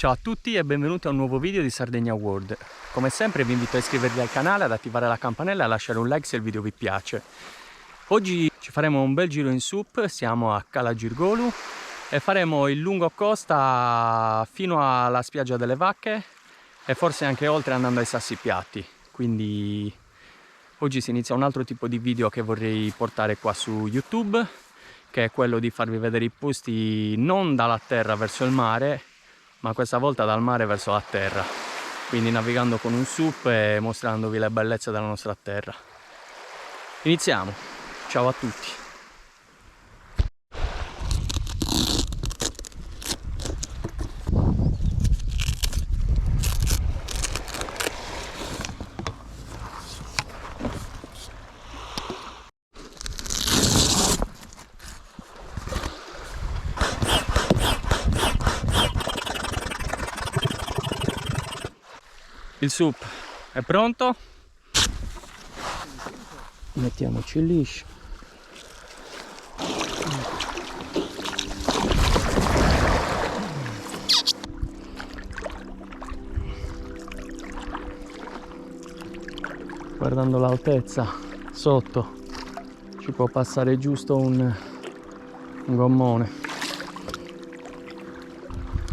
Ciao a tutti e benvenuti a un nuovo video di Sardegna World. Come sempre vi invito a iscrivervi al canale, ad attivare la campanella e a lasciare un like se il video vi piace. Oggi ci faremo un bel giro in SUP, siamo a Cala Girgolu e faremo il lungo costa fino alla spiaggia delle Vacche e forse anche oltre andando ai Sassi Piatti. Quindi oggi si inizia un altro tipo di video che vorrei portare qua su YouTube, che è quello di farvi vedere i posti non dalla terra verso il mare, ma questa volta dal mare verso la terra, quindi navigando con un SUP e mostrandovi le bellezze della nostra terra. Iniziamo, ciao a tutti! Il SUP è pronto, mettiamoci il liscio. Guardando l'altezza sotto ci può passare giusto un gommone.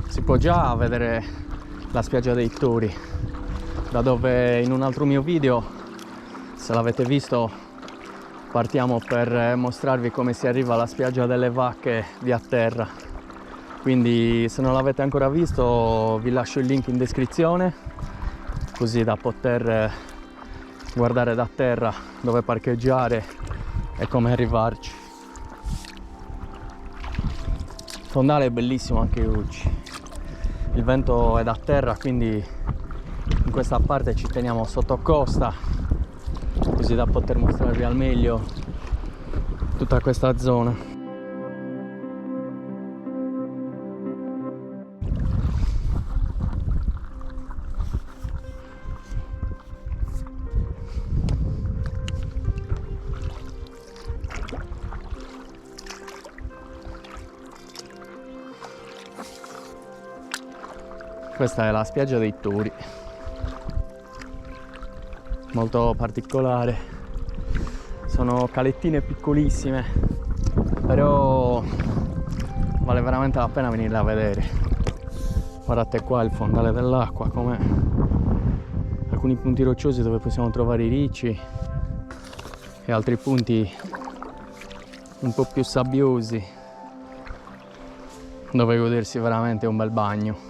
Si può già vedere la spiaggia dei Tori, da dove in un altro mio video, se l'avete visto, partiamo per mostrarvi come si arriva alla spiaggia delle Vacche via terra. Quindi se non l'avete ancora visto vi lascio il link in descrizione, così da poter guardare da terra dove parcheggiare e come arrivarci. Il fondale è bellissimo anche oggi, il vento è da terra, quindi in questa parte ci teniamo sotto costa, così da poter mostrarvi al meglio tutta questa zona. Questa è la spiaggia dei Tori, molto particolare. Sono calettine piccolissime, però vale veramente la pena venirle a vedere. Guardate qua il fondale dell'acqua, come alcuni punti rocciosi dove possiamo trovare i ricci e altri punti un po' più sabbiosi dove godersi veramente un bel bagno.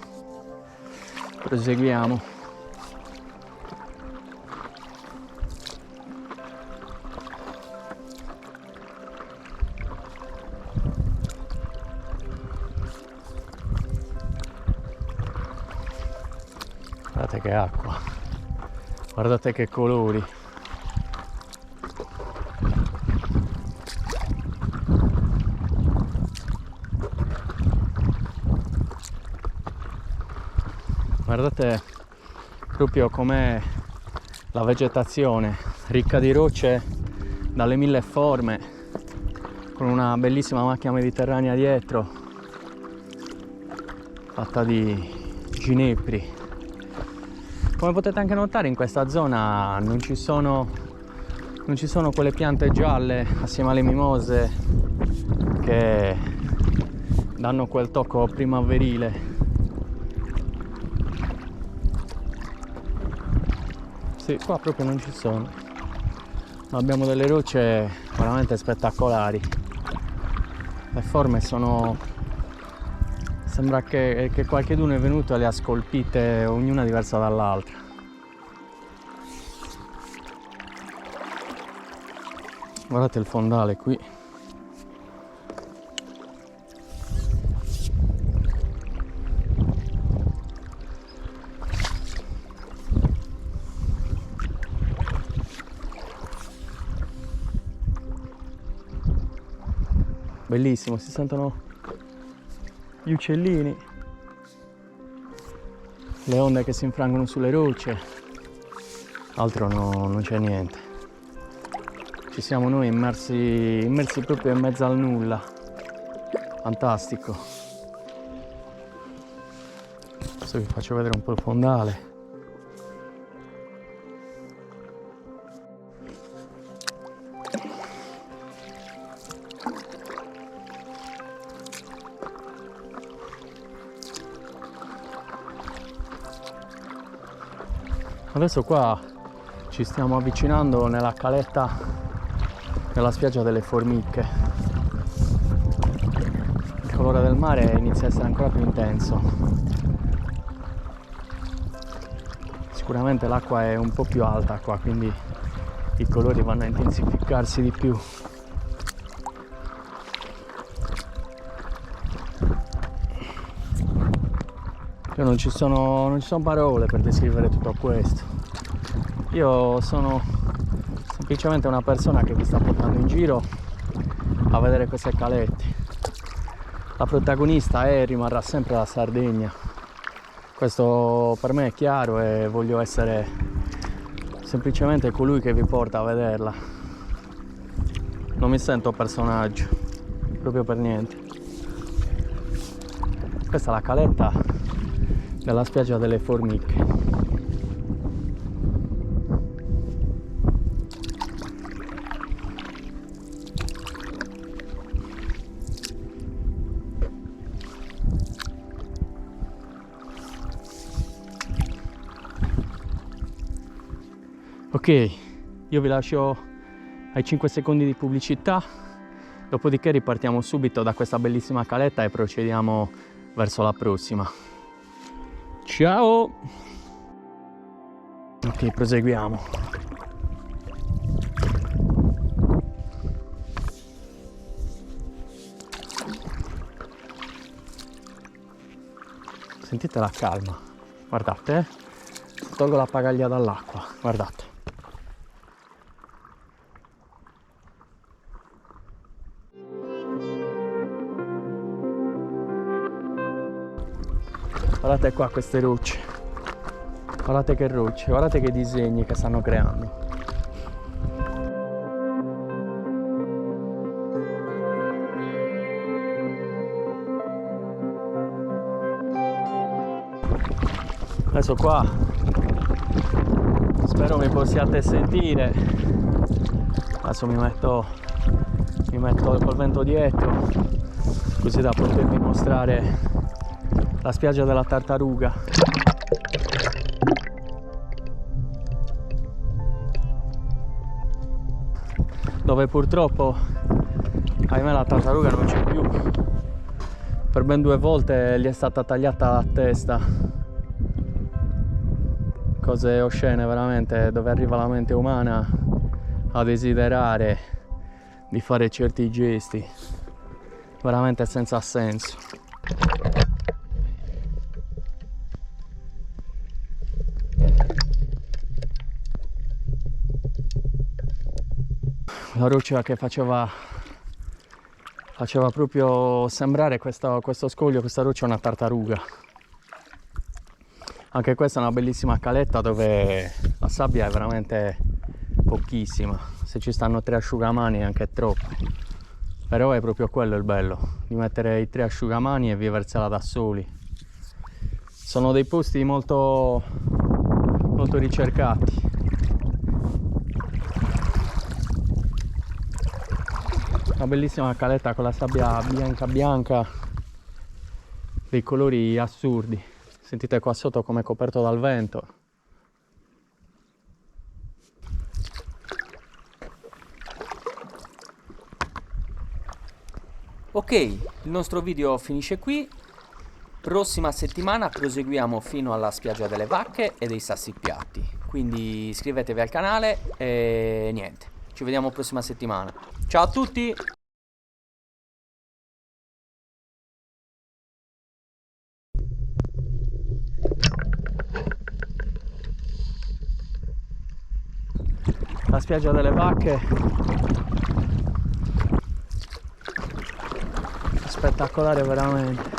Proseguiamo. Guardate che acqua, guardate che colori. Guardate proprio com'è la vegetazione, ricca di rocce dalle mille forme, con una bellissima macchia mediterranea dietro, fatta di ginepri. Come potete anche notare, in questa zona non ci sono quelle piante gialle assieme alle mimose che danno quel tocco primaverile. Sì, qua proprio non ci sono, ma abbiamo delle rocce veramente spettacolari. Le forme sono... sembra che qualcheduno è venuto e le ha scolpite, ognuna diversa dall'altra. Guardate il fondale qui. Bellissimo, si sentono gli uccellini, le onde che si infrangono sulle rocce, altro non c'è niente. Ci siamo noi immersi proprio in mezzo al nulla, fantastico. Adesso vi faccio vedere un po' il fondale. Adesso qua ci stiamo avvicinando nella caletta della spiaggia delle Formiche. Il colore del mare inizia a essere ancora più intenso. Sicuramente l'acqua è un po' più alta qua, quindi i colori vanno a intensificarsi di più. Non ci sono parole per descrivere tutto questo. Io sono semplicemente una persona che vi sta portando in giro a vedere queste calette. La protagonista è e rimarrà sempre la Sardegna. Questo per me è chiaro e voglio essere semplicemente colui che vi porta a vederla. Non mi sento personaggio, proprio per niente. Questa è la caletta della spiaggia delle Formiche. Ok, io vi lascio ai 5 secondi di pubblicità, dopodiché ripartiamo subito da questa bellissima caletta e procediamo verso la prossima. Ciao! Ok, proseguiamo. Sentite la calma, guardate, tolgo la pagaglia dall'acqua, guardate. Guardate qua queste rocce, guardate che rocce, guardate che disegni che stanno creando. Adesso qua spero mi possiate sentire. Adesso mi metto col vento dietro, così da potervi mostrare la spiaggia della Tartaruga. Dove purtroppo, ahimè, la tartaruga non c'è più. Per ben 2 volte gli è stata tagliata la testa. Cose oscene veramente, dove arriva la mente umana a desiderare di fare certi gesti veramente senza senso. La roccia che faceva proprio sembrare questo scoglio, questa roccia è una tartaruga. Anche questa è una bellissima caletta dove la sabbia è veramente pochissima. Se ci stanno 3 asciugamani è anche troppo. Però è proprio quello il bello, di mettere i 3 asciugamani e viversela da soli. Sono dei posti molto ricercati. Una bellissima caletta con la sabbia bianca, dei colori assurdi. Sentite qua sotto come è coperto dal vento. Ok, il nostro video finisce qui. Prossima settimana proseguiamo fino alla spiaggia delle Vacche e dei Sassi Piatti. Quindi iscrivetevi al canale e niente. Ci vediamo prossima settimana. Ciao a tutti! La spiaggia delle Vacche, spettacolare veramente.